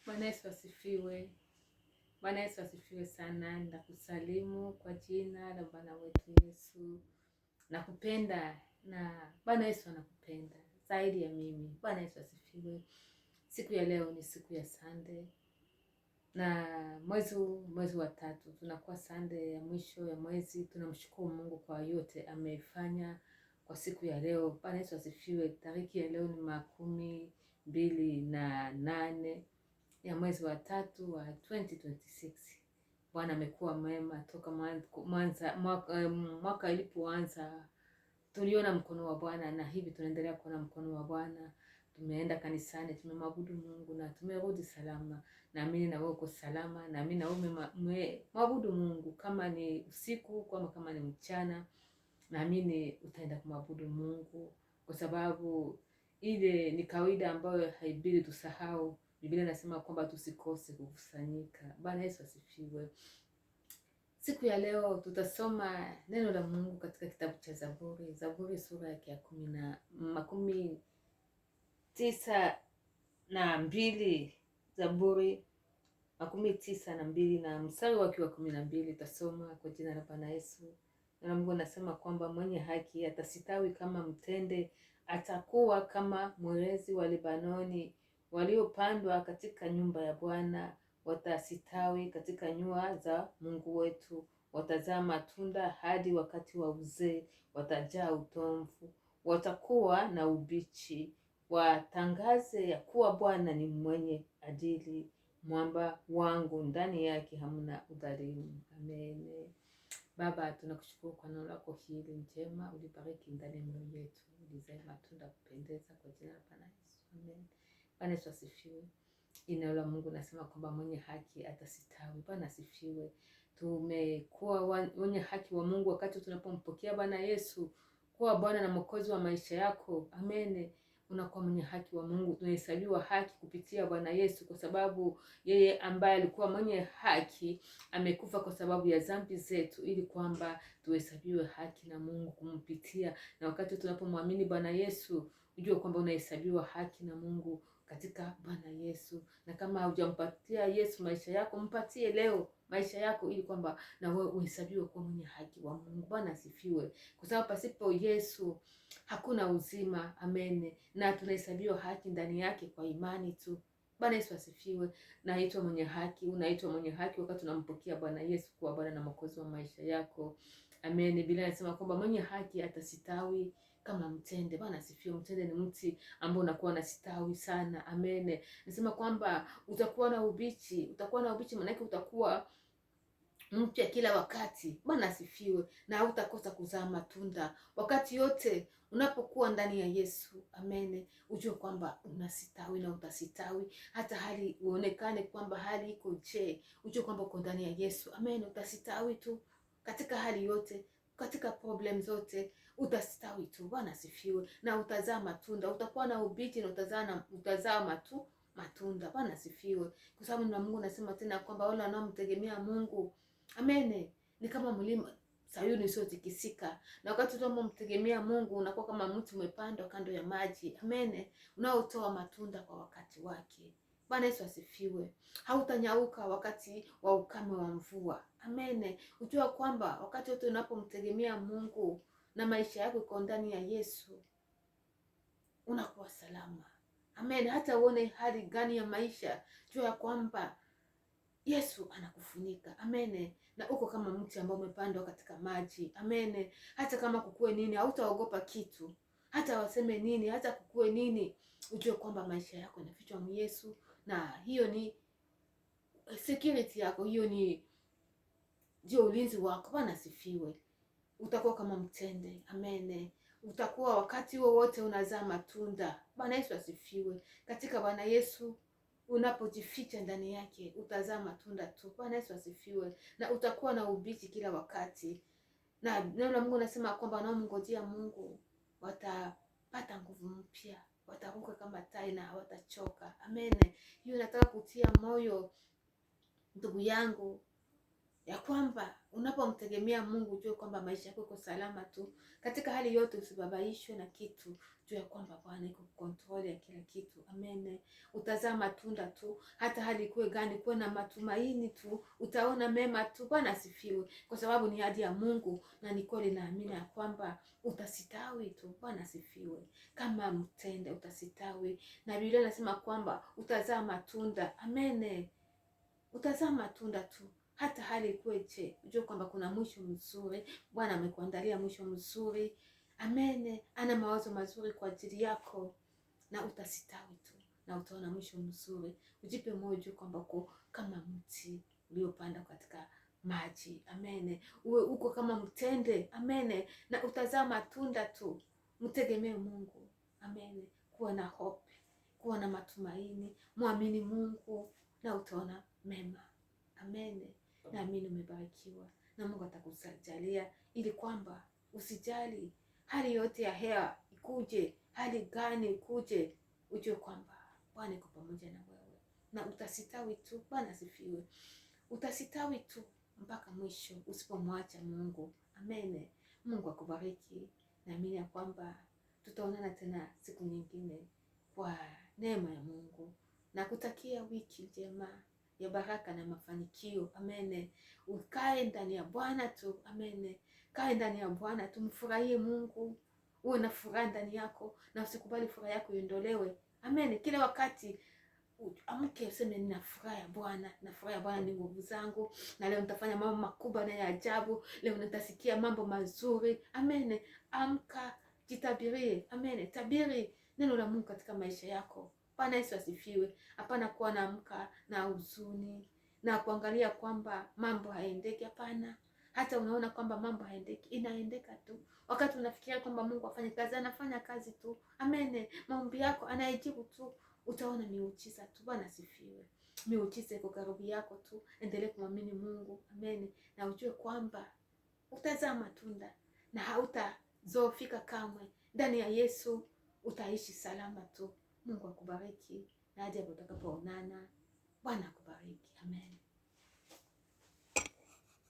Bwana Yesu asifiwe. Bwana Yesu asifiwe sana. Ninakusalimu kwa jina la Bwana wetu Yesu. Nakupenda na Bwana Yesu anakupenda zaidi ya mimi. Bwana Yesu asifiwe. Siku ya leo ni siku ya Sunday. Na mwezi wa tatu tunakuwa Sunday ya mwisho ya mwezi. Tunamshukuru Mungu kwa yote ameifanya kwa siku ya leo. Bwana Yesu asifiwe. Tariki ya leo ni 28 ya mwezi wa tatu wa 2026. Bwana amekuwa mwema toka mwaka ilipoanza. Tuliona mkono wa Bwana na hivi tunaendelea kuona mkono wa Bwana. Tumeenda kanisani, tumemwabudu Mungu na tumerudi salama. Naamini na wewe uko salama, naamini na wewe umemwabudu Mungu, kama ni usiku kama ni mchana. Naamini utaenda kumwabudu Mungu kwa sababu ile ni kawaida ambayo haibidi tusahau. Biblia inasema kwamba tusikose kukusanyika. Bwana Yesu asifiwe. Siku ya leo tutasoma neno la Mungu katika kitabu cha Zaburi. Zaburi sura yake ya 92. Zaburi 92 na mstari wake wa 12. Tutasoma kwa jina la Bwana Yesu. Na Mungu anasema kwamba mwenye haki atasitawi kama mtende, atakuwa kama mwerezi wa Lebanoni. Waliopandwa katika nyumba ya Bwana watasitawi katika nyua za Mungu wetu. Watazaa matunda hadi wakati wa uzee, watajaa utomvu, watakuwa na ubichi. Watangaze ya kuwa Bwana ni mwenye adili, mwamba wangu, ndani yake hamna udhalimu. Amen. Baba, tunakushukuru kwa neno lako hili njema, ulibariki ndani ya mioyo yetu, ulizae matunda kupendeza kwa jina la Bwana Yesu. Amen. Bwana Yesu asifiwe. Neno la Mungu nasema kwamba mwenye haki atasitawi. Bwana asifiwe. Tumekuwa wenye haki wa Mungu wakati tunapompokea Bwana Yesu kuwa Bwana na Mwokozi wa maisha yako. Amen. Unakuwa mwenye haki wa Mungu. Tunahesabiwa haki kupitia Bwana Yesu kwa sababu yeye ambaye alikuwa mwenye haki amekufa kwa sababu ya dhambi zetu ili kwamba tuhesabiwe haki na Mungu kumpitia. Na wakati tunapomwamini Bwana Yesu, ujue kwamba unahesabiwa haki na Mungu katika Bwana Yesu. Na kama hujampatia Yesu maisha yako, mpatie leo maisha yako ili kwamba na wewe uhesabiwe kuwa mwenye haki wa Mungu. Bwana asifiwe. Kwa sababu pasipo Yesu hakuna uzima. Amen. Na tunahesabiwa haki ndani yake kwa imani tu. Bwana Yesu asifiwe. Naitwa mwenye haki, unaitwa mwenye haki wakati unampokea Bwana Yesu kuwa Bwana na Mwokozi wa maisha yako. Amen. Biblia inasema kwamba mwenye haki atasitawi kama mtende. Bwana asifiwe. Mtende ni mti ambao unakuwa na sitawi sana. Amen. Nasema kwamba utakuwa na ubichi, maana yake utakuwa mpya kila wakati. Bwana asifiwe. Na hautakosa kuzaa matunda wakati yote unapokuwa ndani ya Yesu. Amen. Ujue kwamba unasitawi na utasitawi hata hali uonekane kwamba hali iko je, ujue kwamba uko ndani ya Yesu. Amen. Utasitawi tu katika hali yote, katika problem zote utasitawi tu. Bwana asifiwe. Na utazaa matunda, utakuwa na ubichi na utazaa matunda. Bwana asifiwe. Kwa sababu na Mungu nasema tena kwamba wale wanaomtegemea Mungu, amen, ni kama mlima Sayuni usiotikisika. Na wakati tunapomtegemea Mungu unakuwa kama mti umepandwa kando ya maji. Amen. Unaotoa matunda kwa wakati wake. Bwana Yesu asifiwe. Hautanyauka wakati wa ukame wa mvua. Amen. Ujua kwamba wakati wote unapomtegemea Mungu na maisha yako iko ndani ya Yesu, unakuwa salama. Amen. Hata uone hali gani ya maisha, jua kwamba Yesu anakufunika. Amen. Na uko kama mti ambao umepandwa katika maji. Amen. Hata kama kukue nini, hautaogopa kitu. Hata waseme nini, hata kukue nini, ujue kwamba maisha yako yanafichwa na Yesu, na hiyo ni security yako, hiyo ni ndio ulinzi wako. Bwana asifiwe. Utakuwa kama mtende. Amen. Utakuwa wakati wowote unazaa matunda. Bwana Yesu asifiwe. Katika Bwana Yesu unapojificha ndani yake utazaa matunda tu. Bwana Yesu asifiwe. Na utakuwa na ubichi kila wakati. Na neno la Mungu nasema kwamba wanaomngojea Mungu watapata nguvu mpya, wataruka kama tai na hawatachoka. Amen. Hiyo nataka kutia moyo ndugu yangu ya kwamba unapomtegemea Mungu ujue kwamba maisha yako iko salama tu. Katika hali yote usibabaishwe na kitu, jua kwamba Bwana iko control ya kila kitu. Amen. Utazaa matunda tu, hata hali ikuwe gani, kuwe na matumaini tu, utaona mema tu. Bwana asifiwe, kwa sababu ni ahadi ya Mungu na ni kweli, naamini ya kwamba utasitawi tu. Bwana asifiwe. Kama mtende utasitawi, na Biblia inasema kwamba utazaa matunda. Amen. Utazaa matunda tu, hata hali ikueje, ujue kwamba kuna mwisho mzuri. Bwana amekuandalia mwisho mzuri. Amen. Ana mawazo mazuri kwa ajili yako, na utasitawi tu na utaona mwisho mzuri. Ujipe moyo, ujue kwamba uko kama mti uliopanda katika maji. Amen. Uwe uko kama mtende. Amen. Na utazaa matunda tu. Mtegemee Mungu. Amen. Kuwa na hope, kuwa na matumaini, muamini Mungu na utaona mema. Amen. Naamini umebarikiwa na Mungu atakujalia, ili kwamba usijali hali yote ya hewa ikuje, hali gani ikuje, ujue kwamba Bwana yuko pamoja na wewe na utasitawi tu. Bwana asifiwe. Utasitawi tu mpaka mwisho usipomwacha Mungu. Amen. Mungu akubariki. Naamini ya kwamba tutaonana tena siku nyingine kwa neema ya Mungu. Nakutakia wiki njema ya baraka na mafanikio. Amen. Ukae ndani ya Bwana tu. Amen. Kae ndani ya Bwana tu, mfurahie Mungu. Uwe na furaha ndani yako na usikubali furaha yako iondolewe. Amen. Kila wakati amke useme nina furaha ya Bwana, na furaha ya Bwana ni nguvu zangu, na leo nitafanya mambo makubwa na ya ajabu. Leo nitasikia mambo mazuri. Amen. Amka, jitabirie. Amen. Tabiri neno la Mungu katika maisha yako. Bwana Yesu asifiwe. Hapana kuwa naamka na huzuni na kuangalia kwamba mambo haendeki. Hapana. Hata unaona kwamba mambo haendeki, inaendeka tu. Wakati unafikiria kwamba Mungu afanye kazi, anafanya kazi tu. Amen. Maombi yako anayejibu tu. Utaona miujiza tu. Bwana asifiwe. Miujiza iko karibu yako tu. Endelee kumwamini Mungu. Amen. Na ujue kwamba utazaa matunda na hautazofika kamwe. Ndani ya Yesu utaishi salama tu. Mungu akubariki na hadi utakapoonana. Bwana akubariki. Amen.